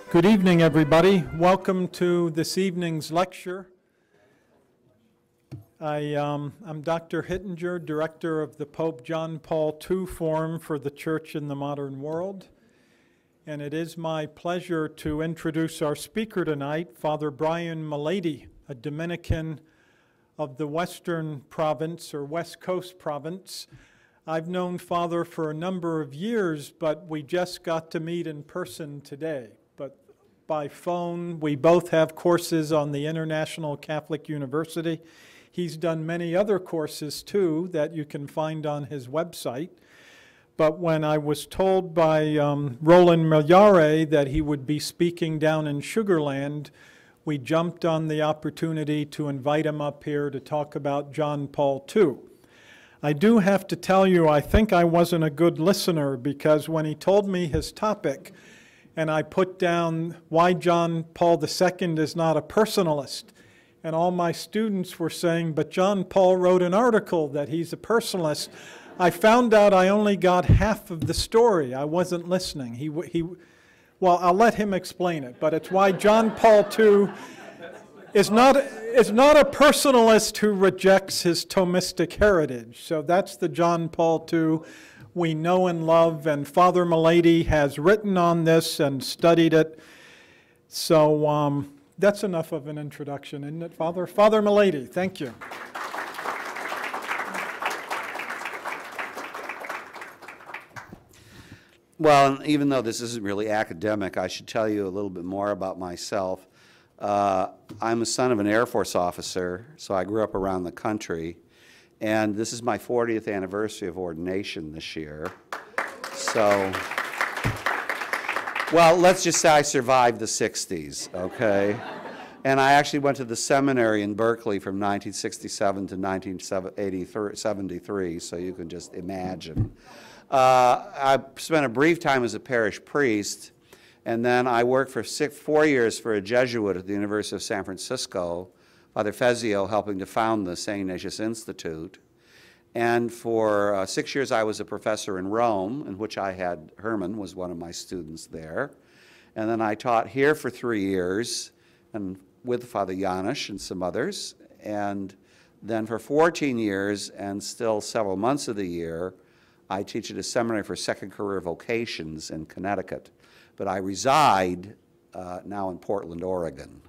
Good evening, everybody. Welcome to this evening's lecture. I'm Dr. Hittinger, director of the Pope John Paul II Forum for the Church in the Modern World. And it is my pleasure to introduce our speaker tonight, Father Brian Mullady, a Dominican of the Western Province or West Coast Province. I've known Father for a number of years, but we just got to meet in person today. But by phone, we both have courses on the International Catholic University. He's done many other courses too that you can find on his website. But when I was told by Roland Millare that he would be speaking down in Sugar Land, we jumped on the opportunity to invite him up here to talk about John Paul II. I do have to tell you, I think I wasn't a good listener, because when he told me his topic, and I put down why John Paul II is not a personalist, and all my students were saying, but John Paul wrote an article that he's a personalist, I found out I only got half of the story. I wasn't listening. Well, I'll let him explain it, but it's why John Paul II is not a personalist who rejects his Thomistic heritage. So that's the John Paul II we know and love, and Father Mullady has written on this and studied it. So that's enough of an introduction, isn't it, Father? Father Mullady, thank you. Well, even though this isn't really academic, I should tell you a little bit more about myself. I'm a son of an Air Force officer, so I grew up around the country. And this is my 40th anniversary of ordination this year. So, well, let's just say I survived the 60s, okay? And I actually went to the seminary in Berkeley from 1967 to 1973, so you can just imagine. I spent a brief time as a parish priest, and then I worked for 4 years for a Jesuit at the University of San Francisco, Father Fezio, helping to found the St. Ignatius Institute. And for 6 years I was a professor in Rome, in which I had, Herman was one of my students there. And then I taught here for 3 years, and with Father Janusz and some others. And then for 14 years, and still several months of the year, I teach at a seminary for second career vocations in Connecticut. But I reside now in Portland, Oregon.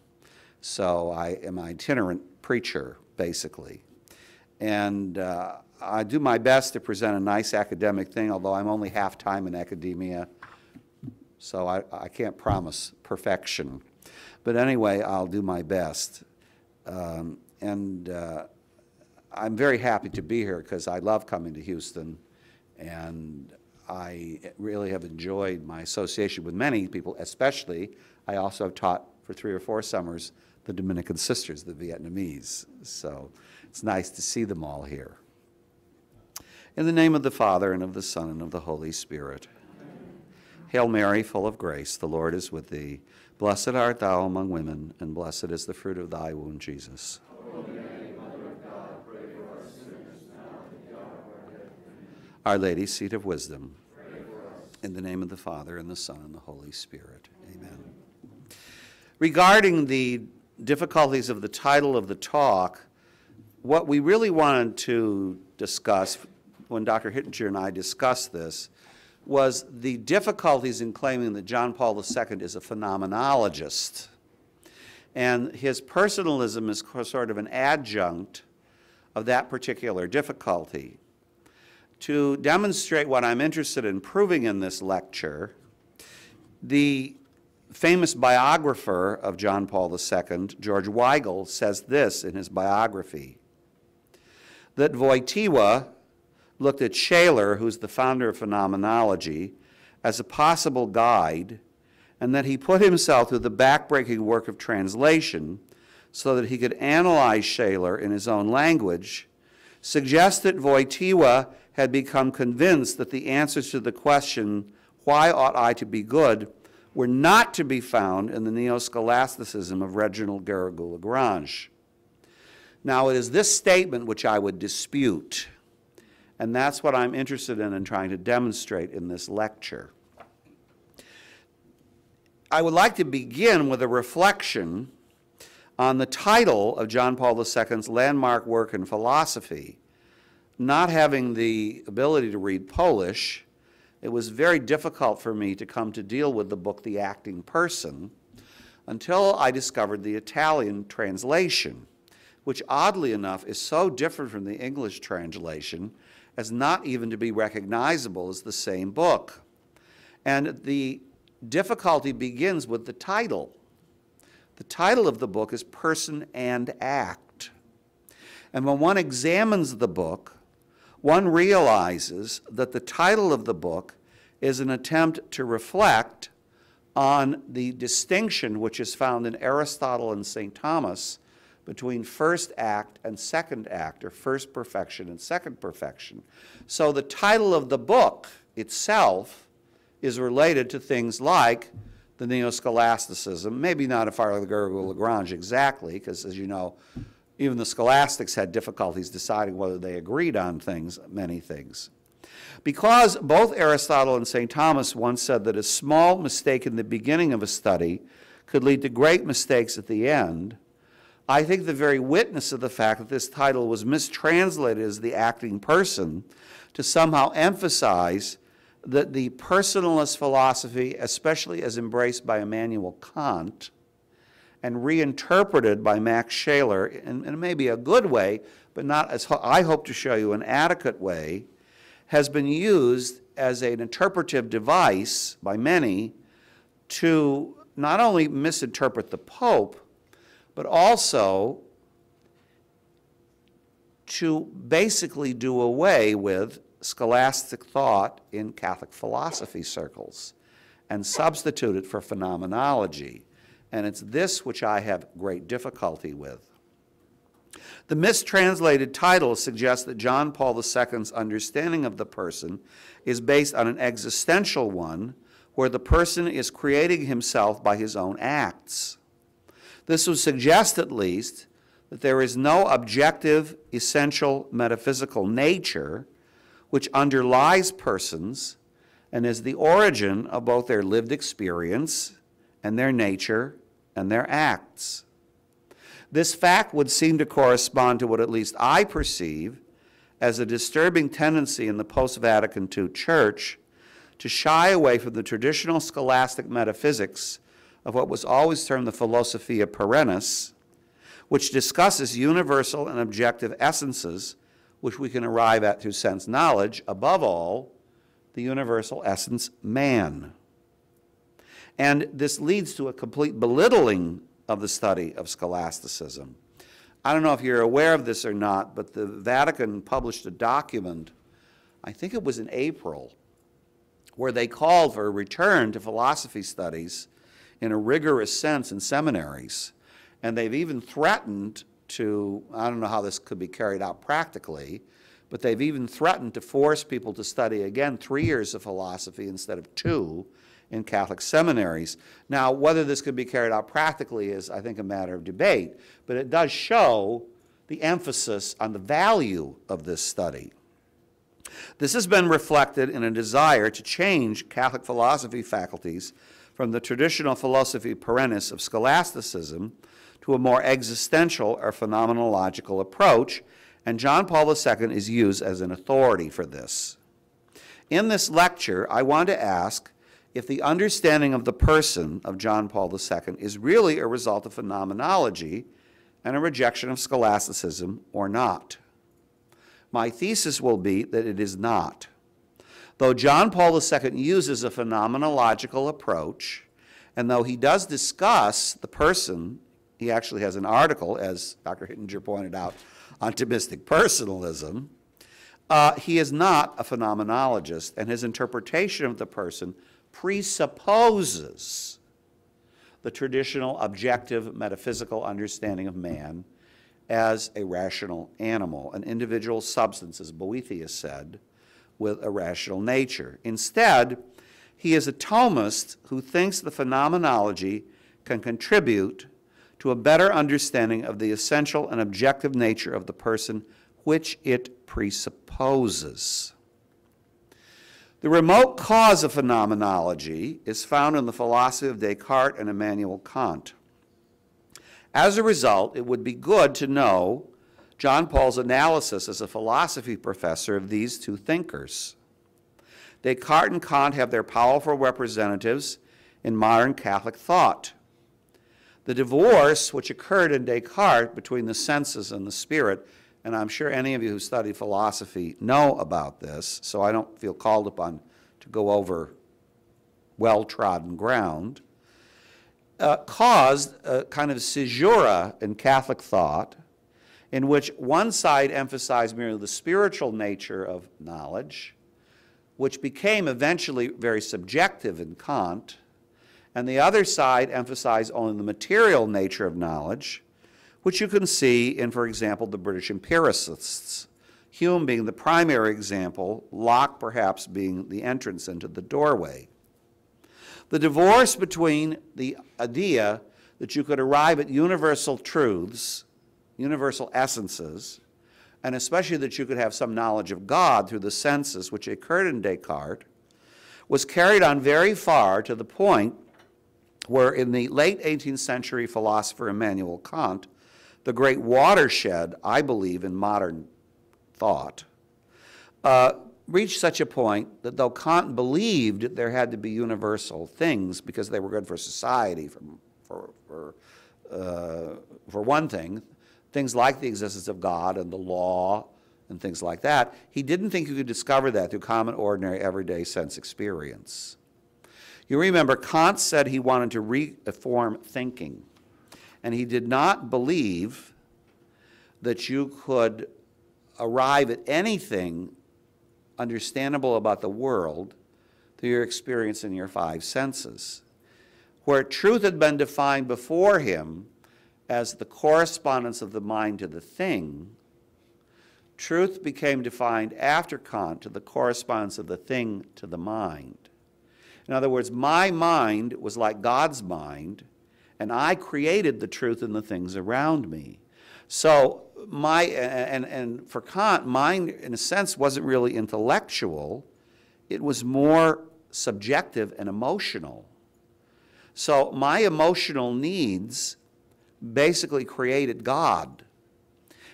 So I am an itinerant preacher, basically. And I do my best to present a nice academic thing, although I'm only half-time in academia, so I can't promise perfection. But anyway, I'll do my best. I'm very happy to be here because I love coming to Houston, and I really have enjoyed my association with many people, especially I also have taught for 3 or 4 summers the Dominican sisters, the Vietnamese. So it's nice to see them all here. In the name of the Father, and of the Son, and of the Holy Spirit. Hail Mary, full of grace, the Lord is with thee. Blessed art thou among women, and blessed is the fruit of thy womb, Jesus. Holy Mary, Mother of God, pray for us sinners now and at the hour of our death. Our Lady, seat of wisdom. Pray for us. In the name of the Father, and the Son, and the Holy Spirit. Amen. Regarding the difficulties of the title of the talk, what we really wanted to discuss when Dr. Hittinger and I discussed this was the difficulties in claiming that John Paul II is a phenomenologist. And his personalism is sort of an adjunct of that particular difficulty. To demonstrate what I'm interested in proving in this lecture, the famous biographer of John Paul II, George Weigel, says this in his biography, that Wojtyła looked at Shaler, who's the founder of phenomenology, as a possible guide, and that he put himself through the backbreaking work of translation so that he could analyze Shaler in his own language, suggests that Wojtyła had become convinced that the answers to the question, why ought I to be good, were not to be found in the neo-scholasticism of Reginald Garrigou-Lagrange. Now, it is this statement which I would dispute, and that's what I'm interested in trying to demonstrate in this lecture. I would like to begin with a reflection on the title of John Paul II's landmark work in philosophy. Not having the ability to read Polish, it was very difficult for me to come to deal with the book The Acting Person until I discovered the Italian translation, which oddly enough is so different from the English translation as not even to be recognizable as the same book. And the difficulty begins with the title. The title of the book is Person and Act. And when one examines the book, one realizes that the title of the book is an attempt to reflect on the distinction which is found in Aristotle and St. Thomas between first act and second act, or first perfection and second perfection. So the title of the book itself is related to things like the neo-scholasticism, maybe not Lagrange exactly, because as you know, even the scholastics had difficulties deciding whether they agreed on things, many things. Because both Aristotle and St. Thomas once said that a small mistake in the beginning of a study could lead to great mistakes at the end, I think the very witness of the fact that this title was mistranslated as The Acting Person to somehow emphasize that the personalist philosophy, especially as embraced by Immanuel Kant and reinterpreted by Max Scheler in maybe a good way, but not, as I hope to show you, an adequate way, has been used as an interpretive device by many to not only misinterpret the Pope, but also to basically do away with scholastic thought in Catholic philosophy circles and substitute it for phenomenology. And it's this which I have great difficulty with. The mistranslated title suggests that John Paul II's understanding of the person is based on an existential one where the person is creating himself by his own acts. This would suggest, at least, that there is no objective, essential metaphysical nature which underlies persons and is the origin of both their lived experience and their nature and their acts. This fact would seem to correspond to what at least I perceive as a disturbing tendency in the post-Vatican II Church to shy away from the traditional scholastic metaphysics of what was always termed the philosophia perennis, which discusses universal and objective essences which we can arrive at through sense knowledge, above all, the universal essence, man. And this leads to a complete belittling of the study of scholasticism. I don't know if you're aware of this or not, but the Vatican published a document, I think it was in April, where they called for a return to philosophy studies in a rigorous sense in seminaries. And they've even threatened to, I don't know how this could be carried out practically, but they've even threatened to force people to study again 3 years of philosophy instead of 2 in Catholic seminaries. Now, whether this could be carried out practically is, I think, a matter of debate, but it does show the emphasis on the value of this study. This has been reflected in a desire to change Catholic philosophy faculties from the traditional philosophy perennis of scholasticism to a more existential or phenomenological approach, and John Paul II is used as an authority for this. In this lecture, I want to ask if the understanding of the person of John Paul II is really a result of phenomenology and a rejection of scholasticism or not. My thesis will be that it is not. Though John Paul II uses a phenomenological approach, and though he does discuss the person, he actually has an article, as Dr. Hittinger pointed out, on Thomistic personalism, he is not a phenomenologist, and his interpretation of the person presupposes the traditional objective metaphysical understanding of man as a rational animal, an individual substance, as Boethius said, with a rational nature. Instead, he is a Thomist who thinks the phenomenology can contribute to a better understanding of the essential and objective nature of the person which it presupposes. The remote cause of phenomenology is found in the philosophy of Descartes and Immanuel Kant. As a result, it would be good to know John Paul's analysis as a philosophy professor of these two thinkers. Descartes and Kant have their powerful representatives in modern Catholic thought. The divorce which occurred in Descartes between the senses and the spirit, and I'm sure any of you who study philosophy know about this, so I don't feel called upon to go over well-trodden ground, caused a kind of caesura in Catholic thought in which one side emphasized merely the spiritual nature of knowledge, which became eventually very subjective in Kant, and the other side emphasized only the material nature of knowledge, which you can see in, for example, the British empiricists, Hume being the primary example, Locke perhaps being the entrance into the doorway. The divorce between the idea that you could arrive at universal truths, universal essences, and especially that you could have some knowledge of God through the senses, which occurred in Descartes, was carried on very far to the point where in the late 18th century philosopher Immanuel Kant, the great watershed, I believe, in modern thought, reached such a point that though Kant believed there had to be universal things because they were good for society, for one thing, things like the existence of God and the law and things like that, he didn't think you could discover that through common, ordinary, everyday sense experience. You remember, Kant said he wanted to reform thinking, and he did not believe that you could arrive at anything understandable about the world through your experience in your five senses. Where truth had been defined before him as the correspondence of the mind to the thing, truth became defined after Kant to the correspondence of the thing to the mind. In other words, my mind was like God's mind, and I created the truth in the things around me. So and for Kant, mind, in a sense, wasn't really intellectual. It was more subjective and emotional. So my emotional needs basically created God.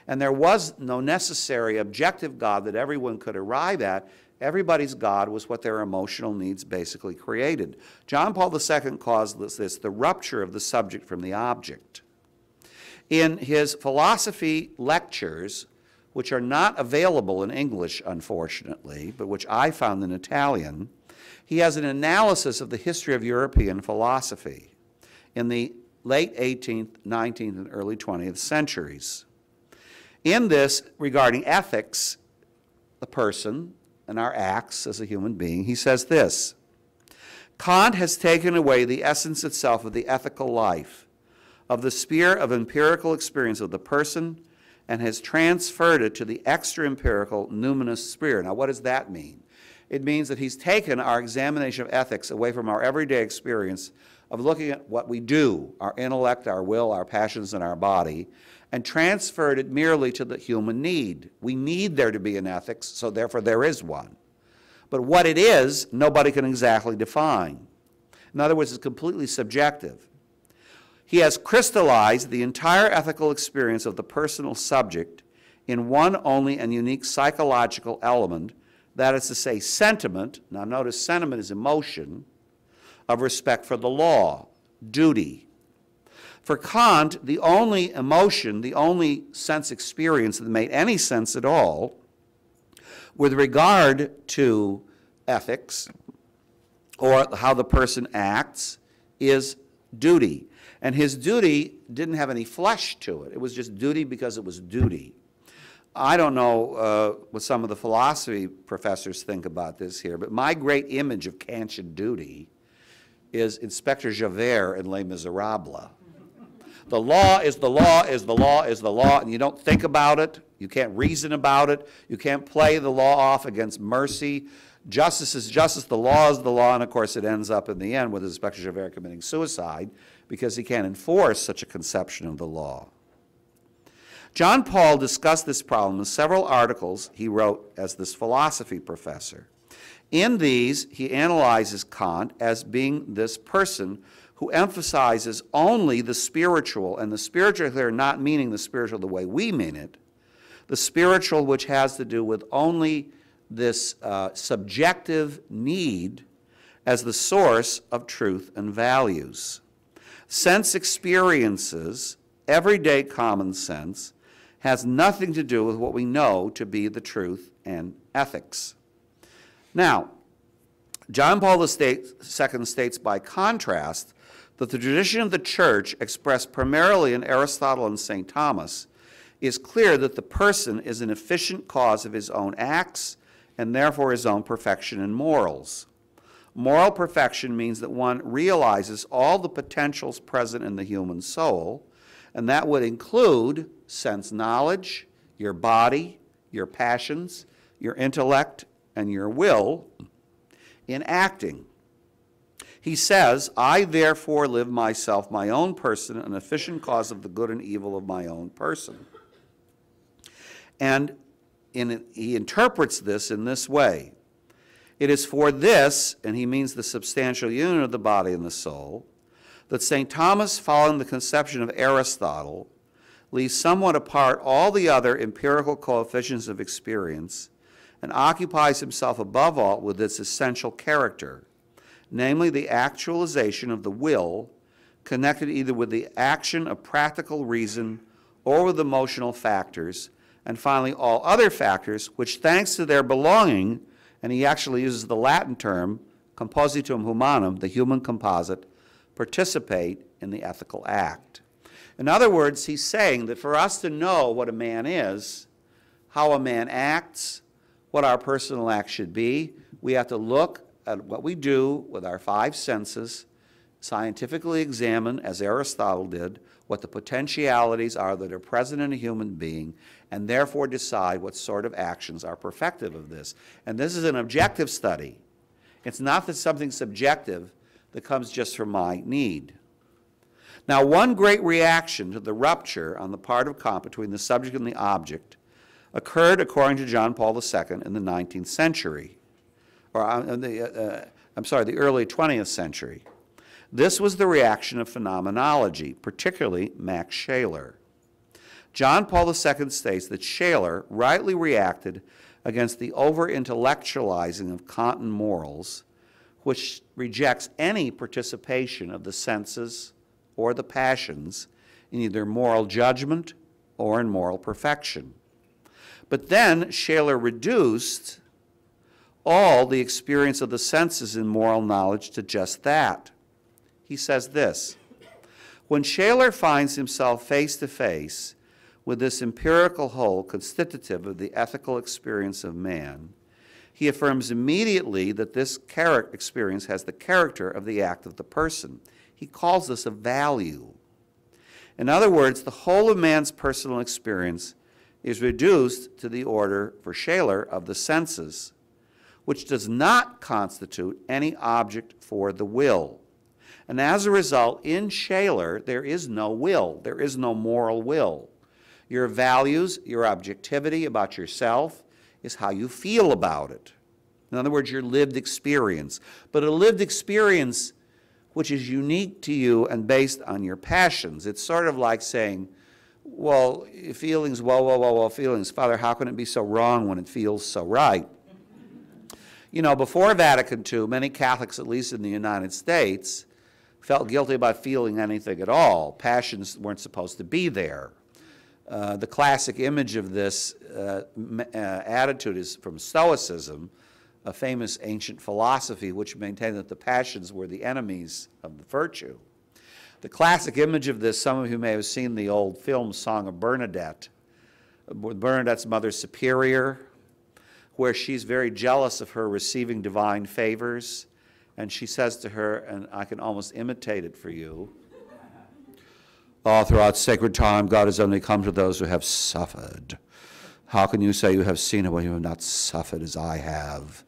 And there was no necessary objective God that everyone could arrive at. Everybody's God was what their emotional needs basically created. John Paul II calls this the rupture of the subject from the object. In his philosophy lectures, which are not available in English, unfortunately, but which I found in Italian, he has an analysis of the history of European philosophy in the late 18th, 19th, and early 20th centuries. In this, regarding ethics, the person, and our acts as a human being, he says this: Kant has taken away the essence itself of the ethical life, of the sphere of empirical experience of the person, and has transferred it to the extra-empirical numinous sphere. Now, what does that mean? It means that he's taken our examination of ethics away from our everyday experience of looking at what we do, our intellect, our will, our passions, and our body, and transferred it merely to the human need. We need there to be an ethics, so therefore there is one. But what it is, nobody can exactly define. In other words, it's completely subjective. He has crystallized the entire ethical experience of the personal subject in one only and unique psychological element, that is to say, sentiment. Now notice, sentiment is emotion of respect for the law, duty. For Kant, the only emotion, the only sense experience that made any sense at all with regard to ethics or how the person acts is duty. And his duty didn't have any flesh to it. It was just duty because it was duty. I don't know what some of the philosophy professors think about this here, but my great image of Kantian duty is Inspector Javert in Les Miserables. The law is the law is the law is the law, and you don't think about it. You can't reason about it. You can't play the law off against mercy. Justice is justice, the law is the law, and of course it ends up in the end with Inspector Javert committing suicide because he can't enforce such a conception of the law. John Paul discussed this problem in several articles he wrote as this philosophy professor. In these, he analyzes Kant as being this person who emphasizes only the spiritual, and the spiritual here not meaning the spiritual the way we mean it, the spiritual which has to do with only this subjective need as the source of truth and values. Sense experiences, everyday common sense, has nothing to do with what we know to be the truth and ethics. Now, John Paul II states by contrast that the tradition of the Church, expressed primarily in Aristotle and St. Thomas, is clear that the person is an efficient cause of his own acts and therefore his own perfection in morals. Moral perfection means that one realizes all the potentials present in the human soul, and that would include sense knowledge, your body, your passions, your intellect, and your will in acting. He says, I therefore live myself, my own person, an efficient cause of the good and evil of my own person. And he interprets this in this way. It is for this, and he means the substantial union of the body and the soul, that St. Thomas, following the conception of Aristotle, leaves somewhat apart all the other empirical coefficients of experience and occupies himself above all with its essential character, namely the actualization of the will connected either with the action of practical reason or with emotional factors, and finally all other factors which, thanks to their belonging, and he actually uses the Latin term, compositum humanum, the human composite, participate in the ethical act. In other words, he's saying that for us to know what a man is, how a man acts, what our personal act should be, we have to look at what we do with our five senses, scientifically examine, as Aristotle did, what the potentialities are that are present in a human being, and therefore decide what sort of actions are perfective of this. And this is an objective study. It's not that something subjective that comes just from my need. Now, one great reaction to the rupture on the part of Kant between the subject and the object occurred, according to John Paul II, in the 19th century, or the early 20th century. This was the reaction of phenomenology, particularly Max Scheler. John Paul II states that Scheler rightly reacted against the over-intellectualizing of Kantian morals, which rejects any participation of the senses or the passions in either moral judgment or in moral perfection. But then Scheler reduced all the experience of the senses in moral knowledge to just that. He says this, when Scheler finds himself face to face with this empirical whole constitutive of the ethical experience of man, he affirms immediately that this experience has the character of the act of the person. He calls this a value. In other words, the whole of man's personal experience is reduced to the order, for Scheler, of the senses, which does not constitute any object for the will. And as a result, in Scheler, there is no will. There is no moral will. Your values, your objectivity about yourself is how you feel about it. In other words, your lived experience. But a lived experience which is unique to you and based on your passions. It's sort of like saying, well, feelings, well, feelings. Father, how can it be so wrong when it feels so right? You know, before Vatican II, many Catholics, at least in the United States, felt guilty about feeling anything at all. Passions weren't supposed to be there. The classic image of this attitude is from Stoicism, a famous ancient philosophy which maintained that the passions were the enemies of the virtue. The classic image of this, some of you may have seen the old film Song of Bernadette, with Bernadette's mother superior, where she's very jealous of her receiving divine favors, and she says to her, and I can almost imitate it for you, all throughout sacred time, God has only come to those who have suffered. How can you say you have seen it when you have not suffered as I have?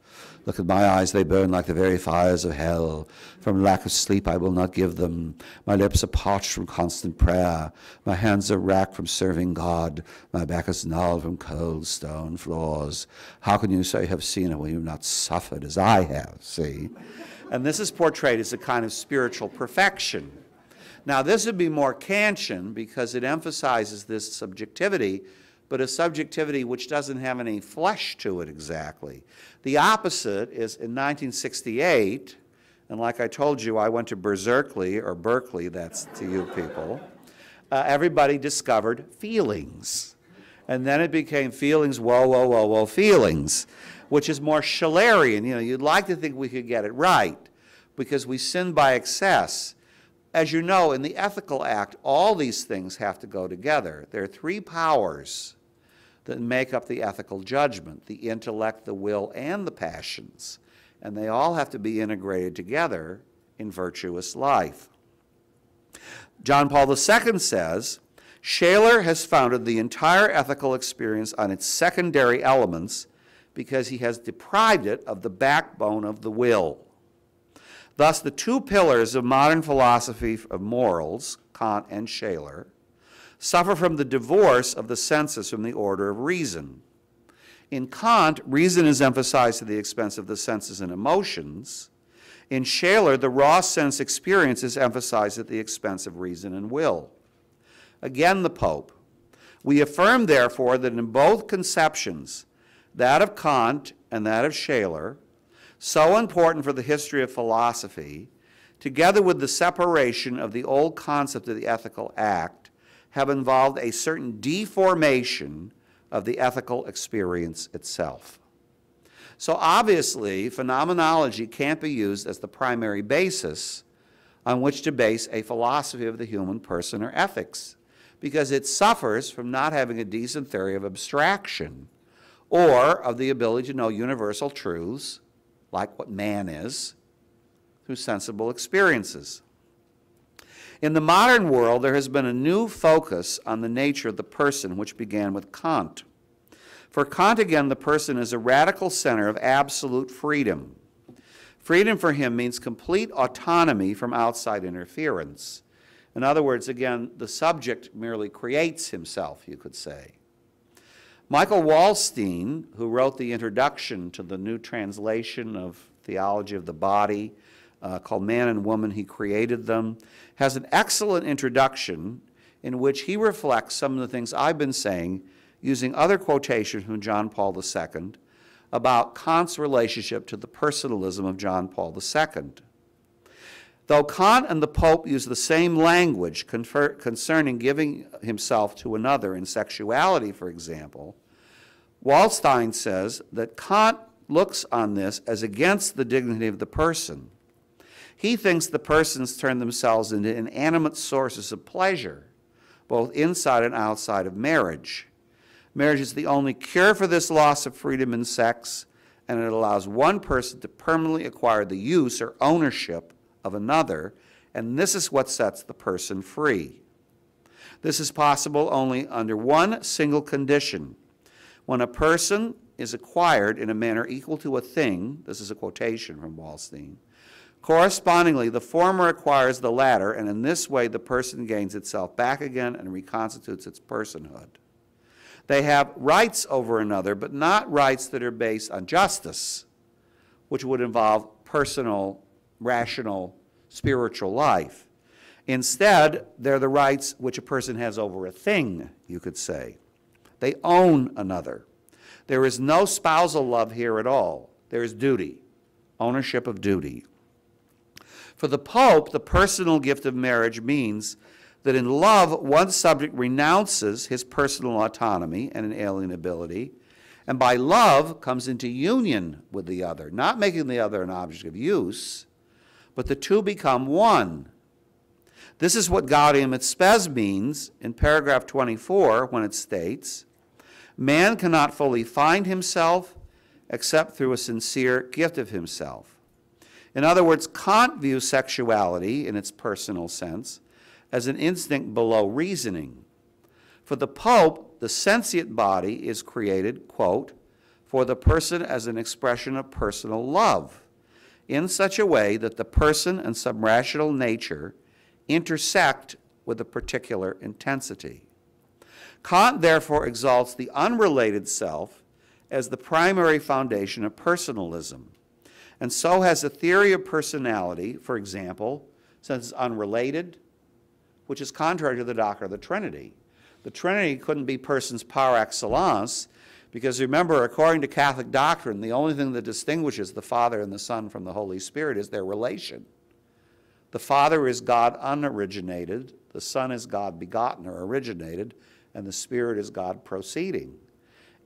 Look at my eyes, they burn like the very fires of hell. From lack of sleep I will not give them. My lips are parched from constant prayer. My hands are racked from serving God. My back is gnarled from cold stone floors. How can you say you have seen it when you have not suffered as I have? See? And this is portrayed as a kind of spiritual perfection. Now this would be more Kantian because it emphasizes this subjectivity, but a subjectivity which doesn't have any flesh to it exactly. The opposite is in 1968, and like I told you, I went to Berkeley, that's to you people, everybody discovered feelings. And then it became feelings, whoa, whoa, whoa, whoa, feelings, which is more Schillerian. You know, you'd like to think we could get it right because we sin by excess. As you know, in the ethical act, all these things have to go together. There are three powers that make up the ethical judgment: the intellect, the will, and the passions. And they all have to be integrated together in virtuous life. John Paul II says, Shaler has founded the entire ethical experience on its secondary elements because he has deprived it of the backbone of the will. Thus, the two pillars of modern philosophy of morals, Kant and Shaler, suffer from the divorce of the senses from the order of reason. In Kant, reason is emphasized at the expense of the senses and emotions. In Shaler, the raw sense experience is emphasized at the expense of reason and will. Again, the Pope. We affirm, therefore, that in both conceptions, that of Kant and that of Shaler, so important for the history of philosophy, together with the separation of the old concept of the ethical act, have involved a certain deformation of the ethical experience itself. So obviously, phenomenology can't be used as the primary basis on which to base a philosophy of the human person or ethics, because it suffers from not having a decent theory of abstraction or of the ability to know universal truths, like what man is, through sensible experiences. In the modern world, there has been a new focus on the nature of the person, which began with Kant. For Kant, again, the person is a radical center of absolute freedom. Freedom for him means complete autonomy from outside interference. In other words, again, the subject merely creates himself, you could say. Michael Wallstein, who wrote the introduction to the new translation of Theology of the Body, called Man and Woman, He Created Them, has an excellent introduction in which he reflects some of the things I've been saying using other quotations from John Paul II about Kant's relationship to the personalism of John Paul II. Though Kant and the Pope use the same language concerning giving himself to another in sexuality, for example, Wallstein says that Kant looks on this as against the dignity of the person. He thinks the persons turn themselves into inanimate sources of pleasure, both inside and outside of marriage. Marriage is the only cure for this loss of freedom in sex, and it allows one person to permanently acquire the use or ownership of another, and this is what sets the person free. This is possible only under one single condition. When a person is acquired in a manner equal to a thing, this is a quotation from Wallstein, correspondingly, the former acquires the latter, and in this way the person gains itself back again and reconstitutes its personhood. They have rights over another, but not rights that are based on justice, which would involve personal, rational, spiritual life. Instead, they're the rights which a person has over a thing, you could say. They own another. There is no spousal love here at all. There is duty, ownership of duty. For the Pope, the personal gift of marriage means that in love, one subject renounces his personal autonomy and inalienability, and by love comes into union with the other, not making the other an object of use, but the two become one. This is what Gaudium et Spes means in paragraph 24 when it states, man cannot fully find himself except through a sincere gift of himself. In other words, Kant views sexuality in its personal sense as an instinct below reasoning. For the Pope, the sentient body is created, quote, for the person as an expression of personal love, in such a way that the person and some rational nature intersect with a particular intensity. Kant therefore exalts the unrelated self as the primary foundation of personalism, and so has a theory of personality, for example, since it's unrelated, which is contrary to the doctrine of the Trinity. The Trinity couldn't be persons par excellence, because remember, according to Catholic doctrine, the only thing that distinguishes the Father and the Son from the Holy Spirit is their relation. The Father is God unoriginated, the Son is God begotten or originated, and the Spirit is God proceeding.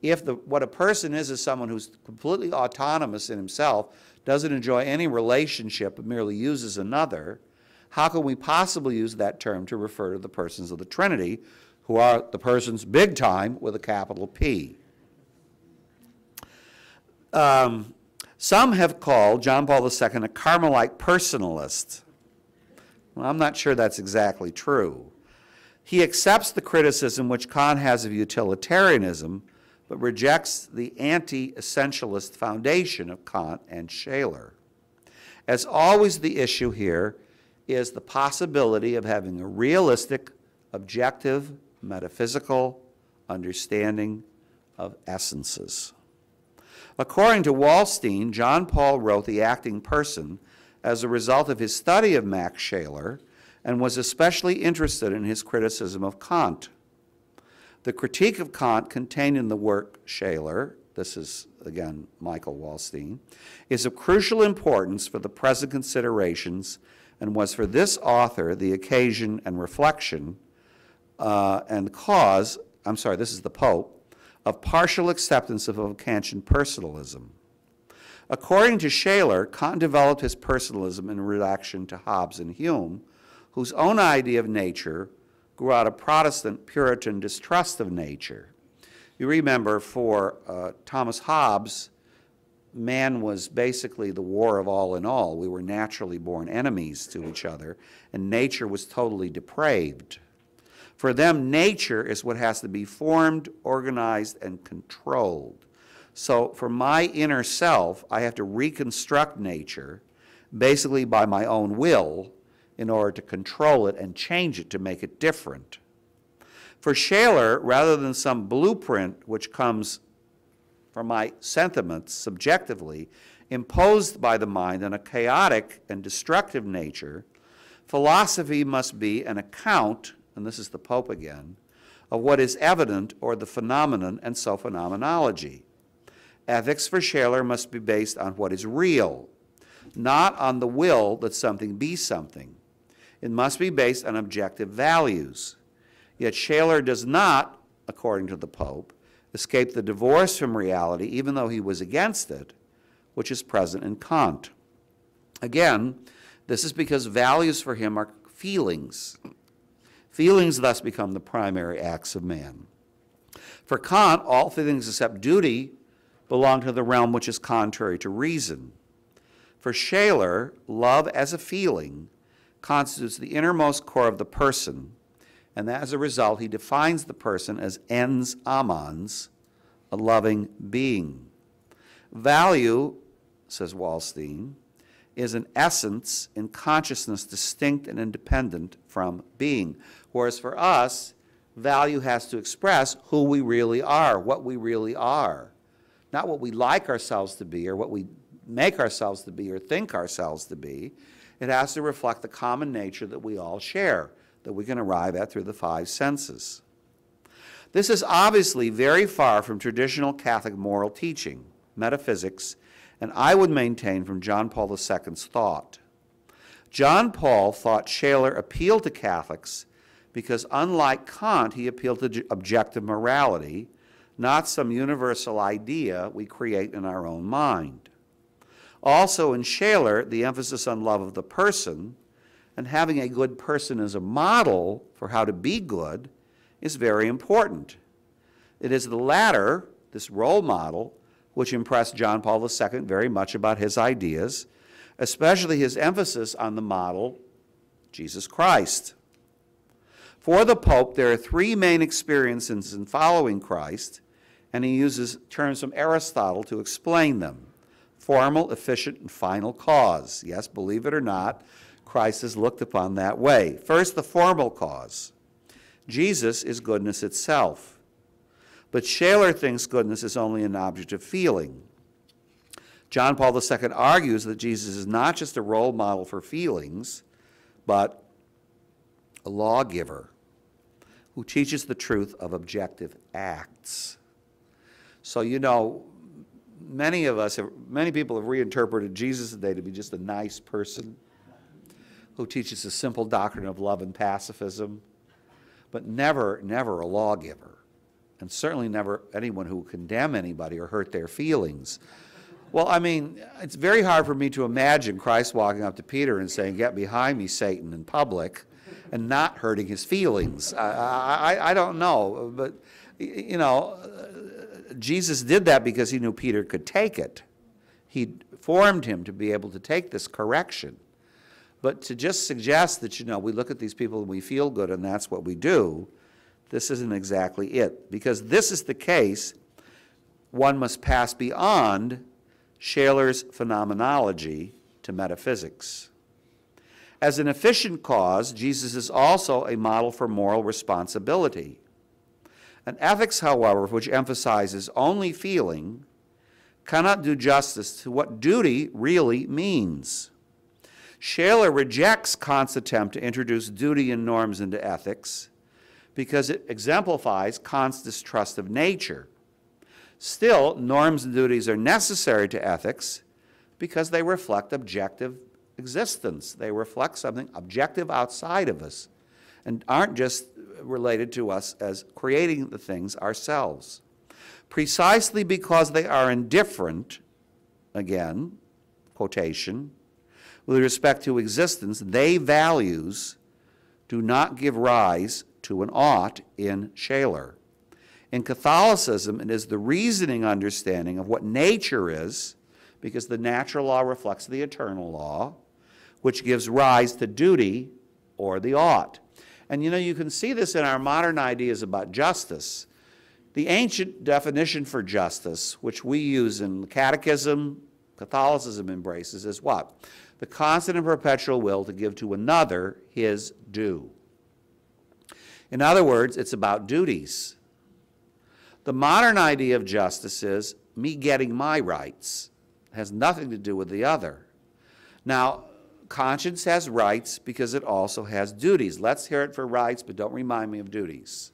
If what a person is someone who's completely autonomous in himself, doesn't enjoy any relationship, but merely uses another, how can we possibly use that term to refer to the persons of the Trinity, who are the persons big time with a capital P? Some have called John Paul II a Carmelite personalist. Well, I'm not sure that's exactly true. He accepts the criticism which Kant has of utilitarianism, but rejects the anti-essentialist foundation of Kant and Scheler. As always, the issue here is the possibility of having a realistic, objective, metaphysical understanding of essences. According to Wallstein, John Paul wrote The Acting Person as a result of his study of Max Scheler and was especially interested in his criticism of Kant. The critique of Kant contained in the work Scheler, this is again Michael Wallstein, is of crucial importance for the present considerations and was for this author the occasion and reflection and cause, this is the Pope, of partial acceptance of Kantian personalism. According to Scheler, Kant developed his personalism in reaction to Hobbes and Hume, whose own idea of nature grew out of Protestant Puritan distrust of nature. You remember, for Thomas Hobbes, man was basically the war of all in all. We were naturally born enemies to each other, and nature was totally depraved. For them, nature is what has to be formed, organized, and controlled. So for my inner self, I have to reconstruct nature, basically by my own will, in order to control it and change it to make it different. For Scheler, rather than some blueprint which comes from my sentiments subjectively, imposed by the mind on a chaotic and destructive nature, philosophy must be an account, and this is the Pope again, of what is evident or the phenomenon, and so phenomenology. Ethics for Scheler must be based on what is real, not on the will that something be something. It must be based on objective values. Yet Scheler does not, according to the Pope, escape the divorce from reality, even though he was against it, which is present in Kant. Again, this is because values for him are feelings. Feelings thus become the primary acts of man. For Kant, all feelings except duty belong to the realm which is contrary to reason. For Scheler, love as a feeling constitutes the innermost core of the person, and as a result, he defines the person as ens amans, a loving being. Value, says Wallstein, is an essence in consciousness distinct and independent from being. Whereas for us, value has to express who we really are, what we really are. Not what we like ourselves to be or what we make ourselves to be or think ourselves to be. It has to reflect the common nature that we all share, that we can arrive at through the five senses. This is obviously very far from traditional Catholic moral teaching, metaphysics, and I would maintain from John Paul II's thought. John Paul thought Scheler appealed to Catholics because, unlike Kant, he appealed to objective morality, not some universal idea we create in our own mind. Also in Scheler, the emphasis on love of the person and having a good person as a model for how to be good is very important. It is the latter, this role model, which impressed John Paul II very much about his ideas, especially his emphasis on the model, Jesus Christ. For the Pope, there are three main experiences in following Christ, and he uses terms from Aristotle to explain them. Formal, efficient, and final cause. Yes, believe it or not, Christ is looked upon that way. First, the formal cause. Jesus is goodness itself. But Shaler thinks goodness is only an object of feeling. John Paul II argues that Jesus is not just a role model for feelings, but a lawgiver who teaches the truth of objective acts. So, you know, many people have reinterpreted Jesus today to be just a nice person who teaches a simple doctrine of love and pacifism, but never a lawgiver, and certainly never anyone who will condemn anybody or hurt their feelings. Well, I mean, it's very hard for me to imagine Christ walking up to Peter and saying, "Get behind me, Satan," in public, and not hurting his feelings. I don't know, but, you know, Jesus did that because he knew Peter could take it. He formed him to be able to take this correction. But to just suggest that, you know, we look at these people and we feel good and that's what we do, this isn't exactly it. Because this is the case, one must pass beyond Shaler's phenomenology to metaphysics. As an efficient cause, Jesus is also a model for moral responsibility. An ethics, however, which emphasizes only feeling, cannot do justice to what duty really means. Shaler rejects Kant's attempt to introduce duty and norms into ethics because it exemplifies Kant's distrust of nature. Still, norms and duties are necessary to ethics because they reflect objective existence. They reflect something objective outside of us and aren't just related to us as creating the things ourselves. Precisely because they are indifferent, again, quotation, with respect to existence, they values do not give rise to an ought in Shaler. In Catholicism, it is the reasoning understanding of what nature is, because the natural law reflects the eternal law, which gives rise to duty or the ought. And you know, you can see this in our modern ideas about justice. The ancient definition for justice, which we use in the Catechism, Catholicism embraces, is what? The constant and perpetual will to give to another his due. In other words, it's about duties. The modern idea of justice is me getting my rights. It has nothing to do with the other. Now, conscience has rights because it also has duties. Let's hear it for rights, but don't remind me of duties.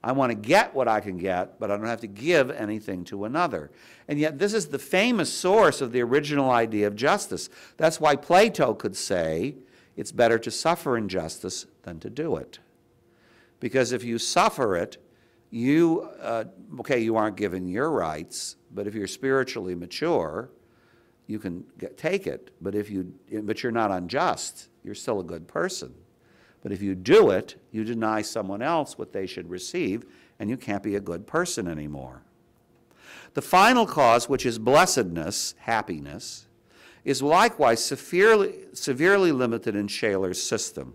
I want to get what I can get, but I don't have to give anything to another. And yet this is the famous source of the original idea of justice. That's why Plato could say it's better to suffer injustice than to do it. Because if you suffer it, you aren't given your rights, but if you're spiritually mature, you can take it. But you're not unjust. You're still a good person. But if you do it, you deny someone else what they should receive, and you can't be a good person anymore. The final cause, which is blessedness, happiness, is likewise severely limited in Shaler's system.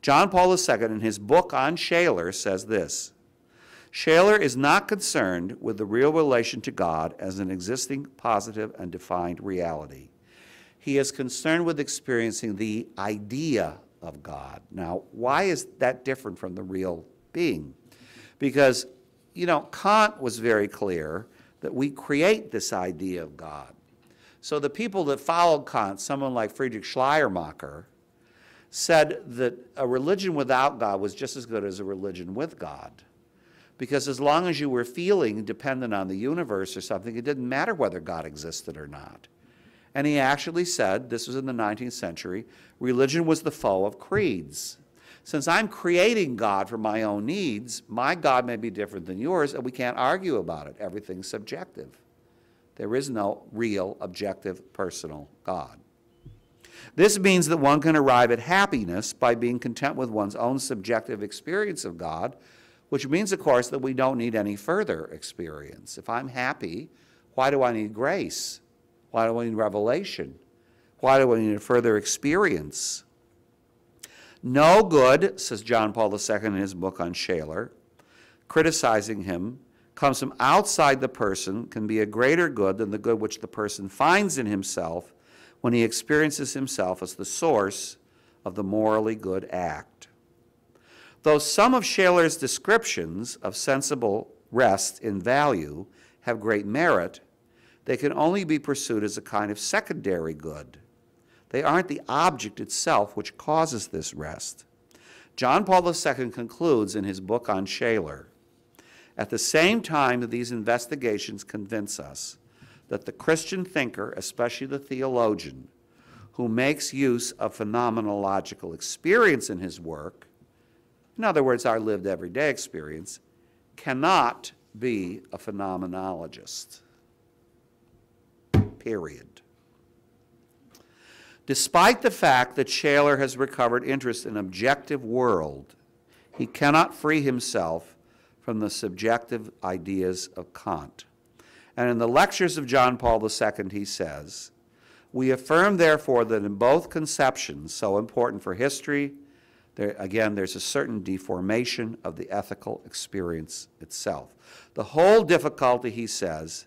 John Paul II, in his book on Shaler, says this: Shaler is not concerned with the real relation to God as an existing, positive, and defined reality. He is concerned with experiencing the idea of God. Now, why is that different from the real being? Because, you know, Kant was very clear that we create this idea of God. So the people that followed Kant, someone like Friedrich Schleiermacher, said that a religion without God was just as good as a religion with God. Because as long as you were feeling dependent on the universe or something, it didn't matter whether God existed or not. And he actually said, this was in the 19th century, religion was the foe of creeds. Since I'm creating God for my own needs, my God may be different than yours, and we can't argue about it. Everything's subjective. There is no real, objective, personal God. This means that one can arrive at happiness by being content with one's own subjective experience of God, which means, of course, that we don't need any further experience. If I'm happy, why do I need grace? Why do I need revelation? Why do I need a further experience? No good, says John Paul II in his book on Shaler, criticizing him, comes from outside the person, can be a greater good than the good which the person finds in himself when he experiences himself as the source of the morally good act. Though some of Shaler's descriptions of sensible rest in value have great merit, they can only be pursued as a kind of secondary good. They aren't the object itself which causes this rest. John Paul II concludes in his book on Shaler, at the same time that these investigations convince us that the Christian thinker, especially the theologian, who makes use of phenomenological experience in his work, in other words, our lived everyday experience, cannot be a phenomenologist. Period. Despite the fact that Shaler has recovered interest in objective world, he cannot free himself from the subjective ideas of Kant. And in the lectures of John Paul II, he says, "We affirm, therefore, that in both conceptions, so important for history, there's a certain deformation of the ethical experience itself." The whole difficulty, he says,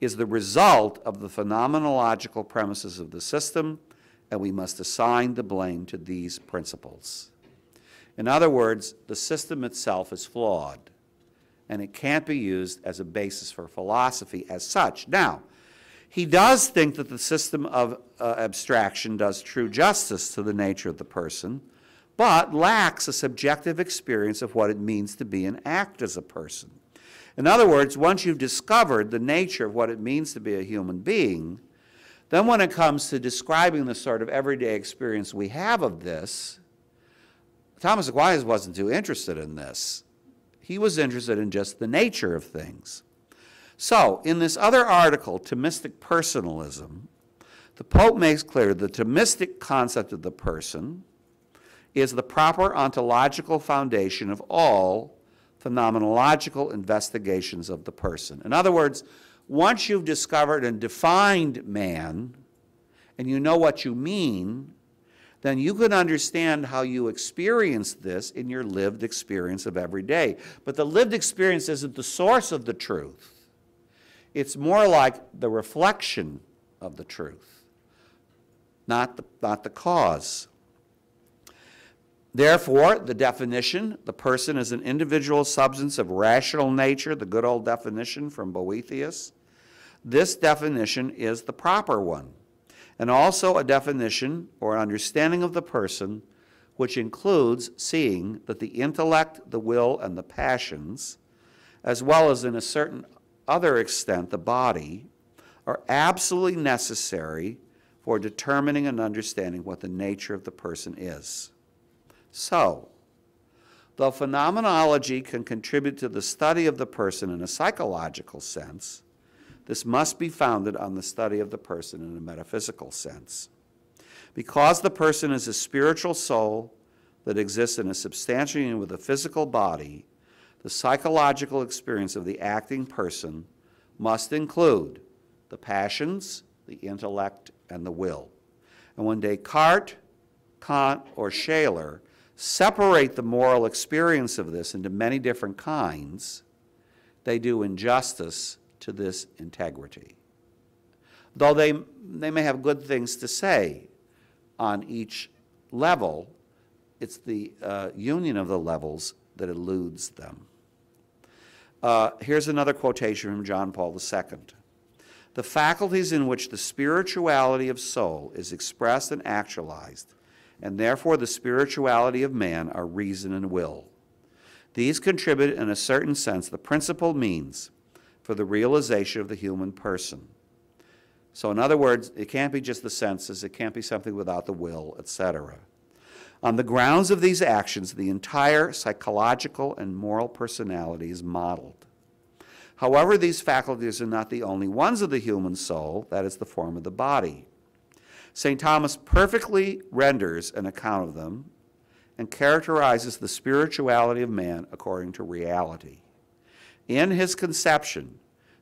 is the result of the phenomenological premises of the system, and we must assign the blame to these principles. In other words, the system itself is flawed, and it can't be used as a basis for philosophy as such. Now, he does think that the system of abstraction does true justice to the nature of the person, but lacks a subjective experience of what it means to be and act as a person. In other words, once you've discovered the nature of what it means to be a human being, then when it comes to describing the sort of everyday experience we have of this, Thomas Aquinas wasn't too interested in this. He was interested in just the nature of things. So, in this other article, Thomistic Personalism, the Pope makes clear that the Thomistic concept of the person is the proper ontological foundation of all phenomenological investigations of the person. In other words, once you've discovered and defined man, and you know what you mean, then you can understand how you experience this in your lived experience of every day. But the lived experience isn't the source of the truth. It's more like the reflection of the truth, not the cause. Therefore, the definition, the person is an individual substance of rational nature, the good old definition from Boethius. This definition is the proper one, and also a definition or an understanding of the person which includes seeing that the intellect, the will, and the passions, as well as in a certain other extent the body, are absolutely necessary for determining and understanding what the nature of the person is. So, though phenomenology can contribute to the study of the person in a psychological sense, this must be founded on the study of the person in a metaphysical sense. Because the person is a spiritual soul that exists in a substantial union with a physical body, the psychological experience of the acting person must include the passions, the intellect, and the will. And when Descartes, Kant, or Shaler separate the moral experience of this into many different kinds, they do injustice to this integrity. Though they may have good things to say on each level, it's the union of the levels that eludes them. Here's another quotation from John Paul II. "The faculties in which the spirituality of soul is expressed and actualized, and therefore the spirituality of man, are reason and will. These contribute in a certain sense the principal means for the realization of the human person." So in other words, it can't be just the senses, it can't be something without the will, etc. On the grounds of these actions, the entire psychological and moral personality is modeled. However, these faculties are not the only ones of the human soul, that is the form of the body. St. Thomas perfectly renders an account of them and characterizes the spirituality of man according to reality. In his conception,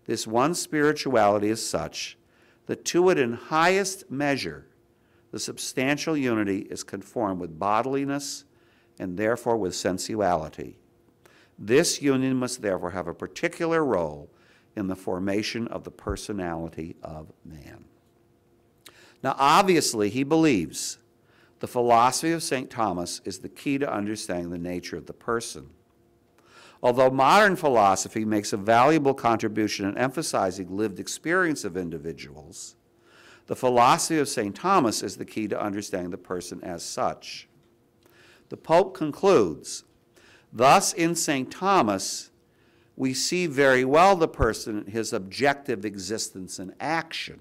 this one spirituality is such that to it in highest measure the substantial unity is conformed with bodiliness and therefore with sensuality. This union must therefore have a particular role in the formation of the personality of man. Now, obviously, he believes the philosophy of St. Thomas is the key to understanding the nature of the person. Although modern philosophy makes a valuable contribution in emphasizing lived experience of individuals, the philosophy of St. Thomas is the key to understanding the person as such. The Pope concludes, thus in St. Thomas, we see very well the person, his objective existence and action.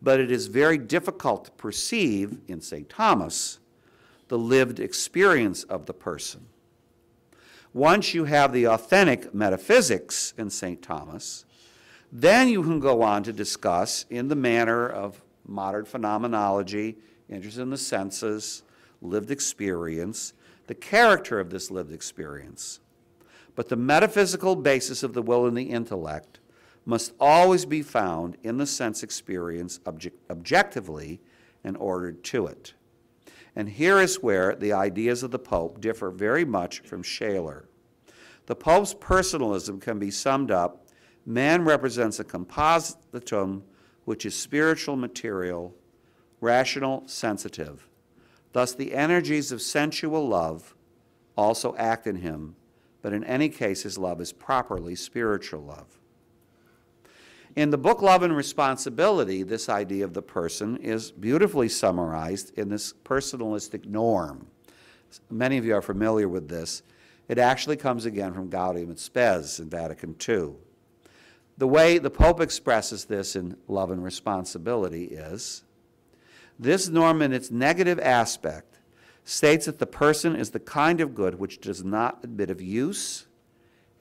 But it is very difficult to perceive in St. Thomas the lived experience of the person. Once you have the authentic metaphysics in St. Thomas, then you can go on to discuss, in the manner of modern phenomenology, interest in the senses, lived experience, the character of this lived experience. But the metaphysical basis of the will and the intellect must always be found in the sense experience objectively and ordered to it. And here is where the ideas of the Pope differ very much from Shaler. The Pope's personalism can be summed up: man represents a compositum which is spiritual, material, rational, sensitive. Thus the energies of sensual love also act in him, but in any case his love is properly spiritual love. In the book Love and Responsibility, this idea of the person is beautifully summarized in this personalistic norm. Many of you are familiar with this. It actually comes again from Gaudium et Spes in Vatican II. The way the Pope expresses this in Love and Responsibility is, this norm in its negative aspect states that the person is the kind of good which does not admit of use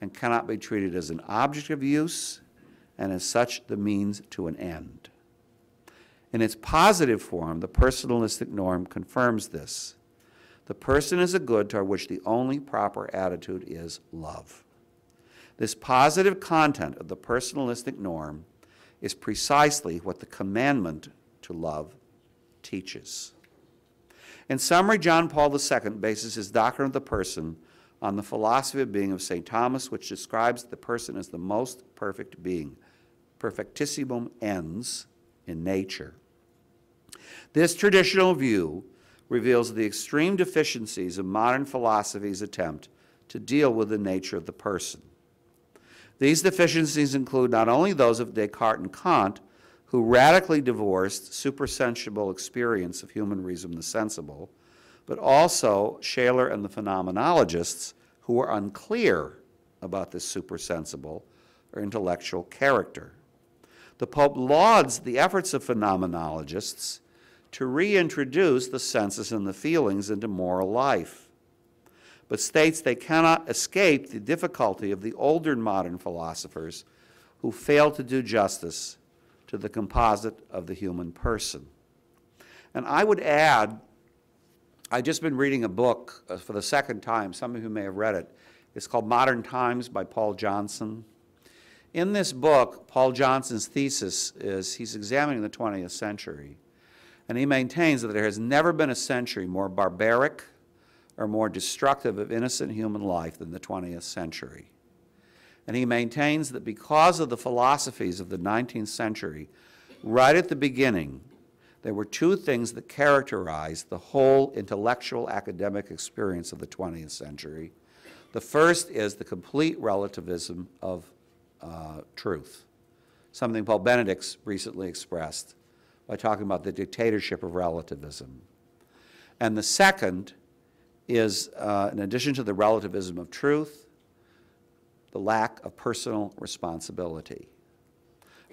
and cannot be treated as an object of use, and as such the means to an end. In its positive form, the personalistic norm confirms this. The person is a good toward which the only proper attitude is love. This positive content of the personalistic norm is precisely what the commandment to love teaches. In summary, John Paul II bases his doctrine of the person on the philosophy of being of St. Thomas, which describes the person as the most perfect being, perfectissimum ens, in nature. This traditional view reveals the extreme deficiencies of modern philosophy's attempt to deal with the nature of the person. These deficiencies include not only those of Descartes and Kant, who radically divorced supersensible experience of human reason the sensible, but also Shaler and the phenomenologists, who were unclear about this supersensible or intellectual character. The Pope lauds the efforts of phenomenologists to reintroduce the senses and the feelings into moral life, but states they cannot escape the difficulty of the older modern philosophers who fail to do justice to the composite of the human person. And I would add, I've just been reading a book for the second time. Some of you may have read it. It's called Modern Times by Paul Johnson. In this book, Paul Johnson's thesis is he's examining the 20th century, and he maintains that there has never been a century more barbaric or more destructive of innocent human life than the 20th century. And he maintains that because of the philosophies of the 19th century, right at the beginning, there were two things that characterized the whole intellectual academic experience of the 20th century. The first is the complete relativism of truth, something Pope Benedict recently expressed by talking about the dictatorship of relativism. And the second is, in addition to the relativism of truth, the lack of personal responsibility.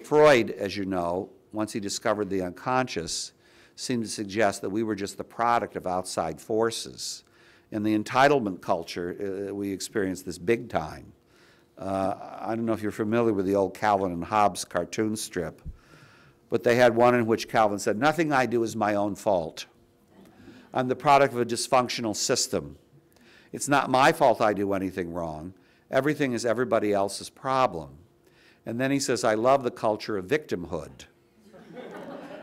Freud, as you know, once he discovered the unconscious, seemed to suggest that we were just the product of outside forces. In the entitlement culture, we experienced this big time. I don't know if you're familiar with the old Calvin and Hobbes cartoon strip, but they had one in which Calvin said, "Nothing I do is my own fault. I'm the product of a dysfunctional system. It's not my fault I do anything wrong. Everything is everybody else's problem." And then he says, "I love the culture of victimhood."